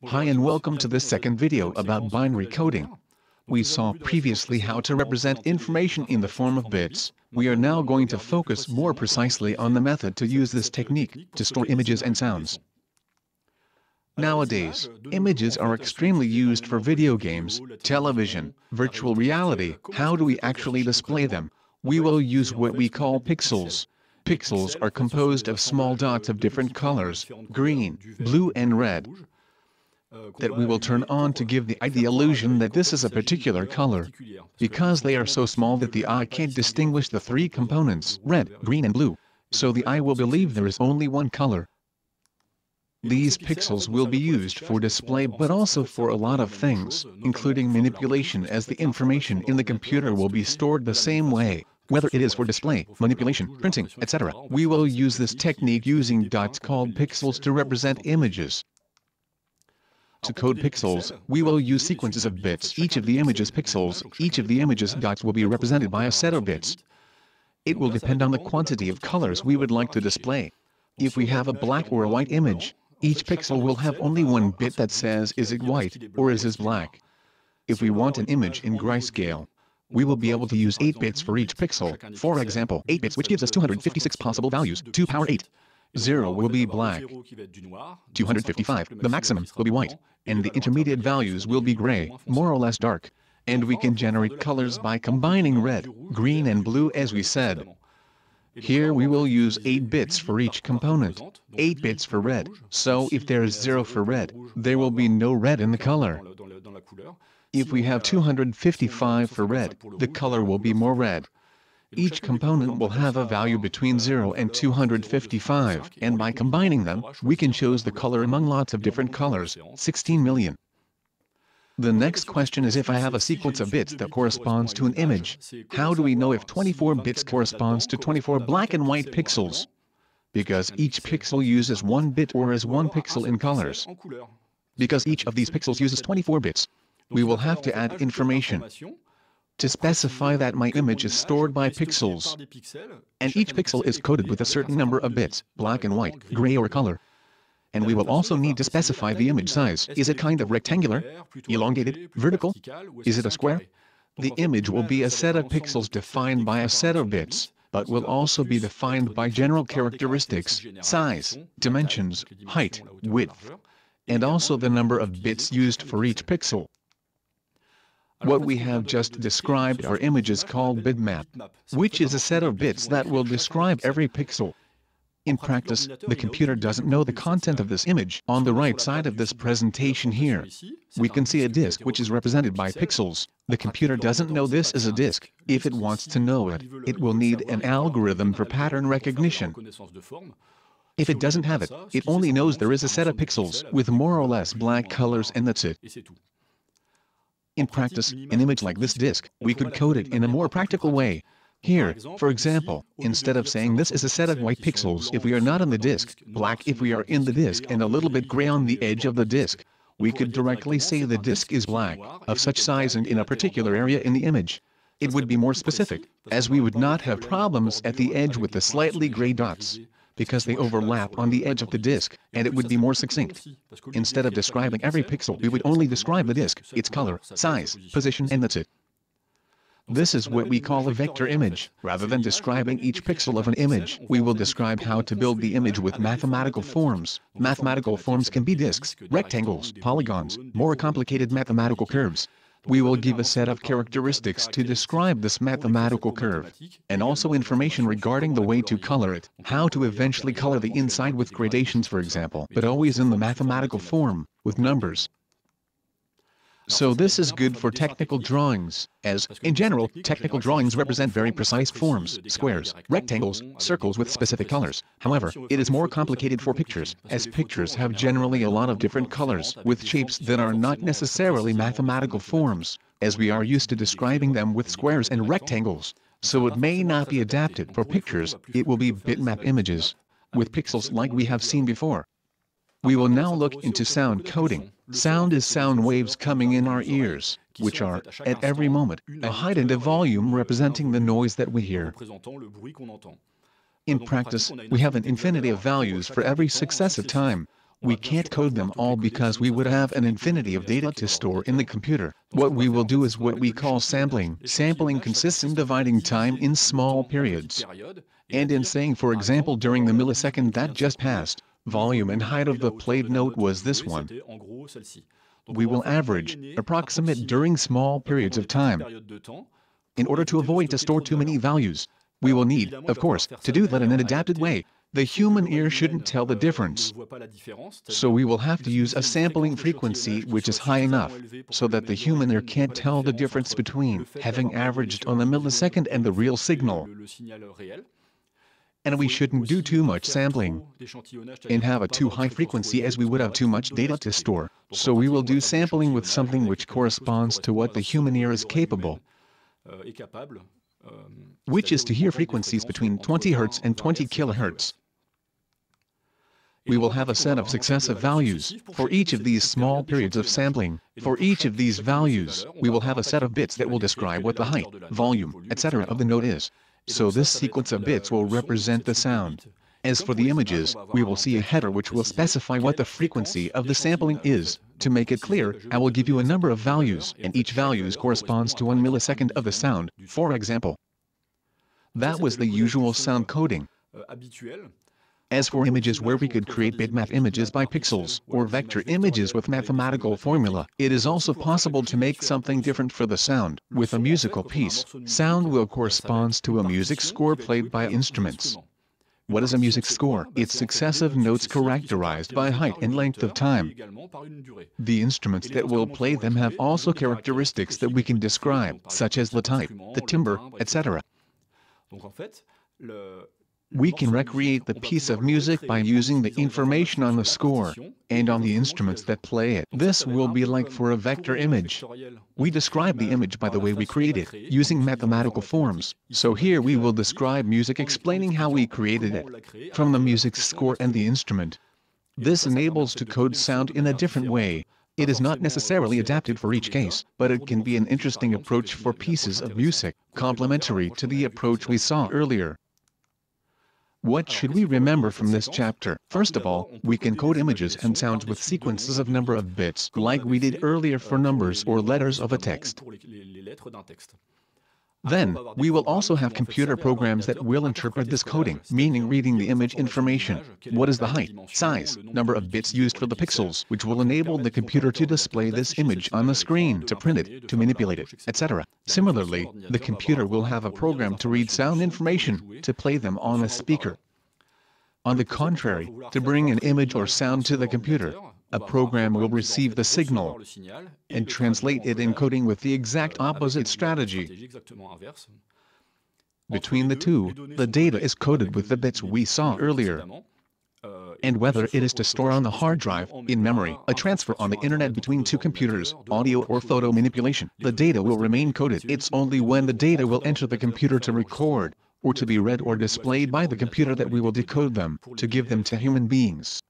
Hi and welcome to this second video about binary coding. We saw previously how to represent information in the form of bits. We are now going to focus more precisely on the method to use this technique to store images and sounds. Nowadays, images are extremely used for video games, television, virtual reality. How do we actually display them? We will use what we call pixels. Pixels are composed of small dots of different colors, green, blue and red, that we will turn on to give the eye the illusion that this is a particular color, because they are so small that the eye can't distinguish the three components, red, green and blue, so the eye will believe there is only one color. These pixels will be used for display but also for a lot of things, including manipulation, as the information in the computer will be stored the same way, whether it is for display, manipulation, printing, etc. We will use this technique using dots called pixels to represent images. To code pixels, we will use sequences of bits. Each of the image's pixels, each of the image's dots will be represented by a set of bits. It will depend on the quantity of colors we would like to display. If we have a black or a white image, each pixel will have only one bit that says is it white or is it black. If we want an image in grayscale, we will be able to use 8 bits for each pixel. For example, 8 bits, which gives us 256 possible values, 2 power 8. 0 will be black, 255, the maximum, will be white, and the intermediate values will be gray, more or less dark. And we can generate colors by combining red, green and blue as we said. Here we will use 8 bits for each component, 8 bits for red, so if there is 0 for red, there will be no red in the color. If we have 255 for red, the color will be more red. Each component will have a value between 0 and 255, and by combining them, we can choose the color among lots of different colors, 16 million. The next question is, if I have a sequence of bits that corresponds to an image, how do we know if 24 bits corresponds to 24 black and white pixels? Because each pixel uses 1 bit or is 1 pixel in colors. Because each of these pixels uses 24 bits, we will have to add information to specify that my image is stored by pixels, and each pixel is coded with a certain number of bits, black and white, gray or color. And we will also need to specify the image size. Is it kind of rectangular, elongated, vertical? Is it a square? The image will be a set of pixels defined by a set of bits, but will also be defined by general characteristics, size, dimensions, height, width, and also the number of bits used for each pixel. What we have just described are images called bitmap, which is a set of bits that will describe every pixel. In practice, the computer doesn't know the content of this image. On the right side of this presentation here, we can see a disk which is represented by pixels. The computer doesn't know this is a disk. If it wants to know it, it will need an algorithm for pattern recognition. If it doesn't have it, it only knows there is a set of pixels with more or less black colors and that's it. In practice, an image like this disk, we could code it in a more practical way. Here, for example, instead of saying this is a set of white pixels if we are not on the disk, black if we are in the disk and a little bit gray on the edge of the disk, we could directly say the disk is black, of such size and in a particular area in the image. It would be more specific, as we would not have problems at the edge with the slightly gray dots, because they overlap on the edge of the disk, and it would be more succinct. Instead of describing every pixel, we would only describe the disk, its color, size, position and that's it. This is what we call a vector image. Rather than describing each pixel of an image, we will describe how to build the image with mathematical forms. Mathematical forms can be disks, rectangles, polygons, more complicated mathematical curves. We will give a set of characteristics to describe this mathematical curve, and also information regarding the way to color it, how to eventually color the inside with gradations for example, but always in the mathematical form, with numbers. So this is good for technical drawings, as, in general, technical drawings represent very precise forms, squares, rectangles, circles with specific colors. However, it is more complicated for pictures, as pictures have generally a lot of different colors, with shapes that are not necessarily mathematical forms, as we are used to describing them with squares and rectangles. So it may not be adapted for pictures, it will be bitmap images, with pixels like we have seen before. We will now look into sound coding. Sound is sound waves coming in our ears, which are, at every moment, a height and a volume representing the noise that we hear. In practice, we have an infinity of values for every successive time. We can't code them all because we would have an infinity of data to store in the computer. What we will do is what we call sampling. Sampling consists in dividing time in small periods, and in saying, for example, during the millisecond that just passed, volume and height of the played note was this one. We will average, approximate during small periods of time. In order to avoid to store too many values, we will need, of course, to do that in an adapted way. The human ear shouldn't tell the difference. So we will have to use a sampling frequency which is high enough, so that the human ear can't tell the difference between having averaged on a millisecond and the real signal. And we shouldn't do too much sampling and have a too high frequency, as we would have too much data to store. So we will do sampling with something which corresponds to what the human ear is capable, which is to hear frequencies between 20 Hz and 20 kHz. We will have a set of successive values for each of these small periods of sampling. For each of these values, we will have a set of bits that will describe what the height, volume, etc. of the note is. So this sequence of bits will represent the sound. As for the images, we will see a header which will specify what the frequency of the sampling is. To make it clear, I will give you a number of values, and each value corresponds to 1 millisecond of the sound, for example. That was the usual sound coding. As for images, where we could create bitmap images by pixels, or vector images with mathematical formula, it is also possible to make something different for the sound. With a musical piece, sound will correspond to a music score played by instruments. What is a music score? It's successive notes characterized by height and length of time. The instruments that will play them have also characteristics that we can describe, such as the type, the timbre, etc. We can recreate the piece of music by using the information on the score and on the instruments that play it. This will be like for a vector image. We describe the image by the way we create it, using mathematical forms. So here we will describe music explaining how we created it from the music score and the instrument. This enables to code sound in a different way. It is not necessarily adapted for each case, but it can be an interesting approach for pieces of music, complementary to the approach we saw earlier. What should we remember from this chapter? First of all, we can code images and sounds with sequences of number of bits, like we did earlier for numbers or letters of a text. Then, we will also have computer programs that will interpret this coding, meaning reading the image information. What is the height, size, number of bits used for the pixels, which will enable the computer to display this image on the screen, to print it, to manipulate it, etc. Similarly, the computer will have a program to read sound information, to play them on a speaker. On the contrary, to bring an image or sound to the computer, a program will receive the signal and translate it in coding with the exact opposite strategy. Between the two, the data is coded with the bits we saw earlier. And whether it is to store on the hard drive, in memory, a transfer on the internet between two computers, audio or photo manipulation, the data will remain coded. It's only when the data will enter the computer to record, or to be read or displayed by the computer that we will decode them, to give them to human beings.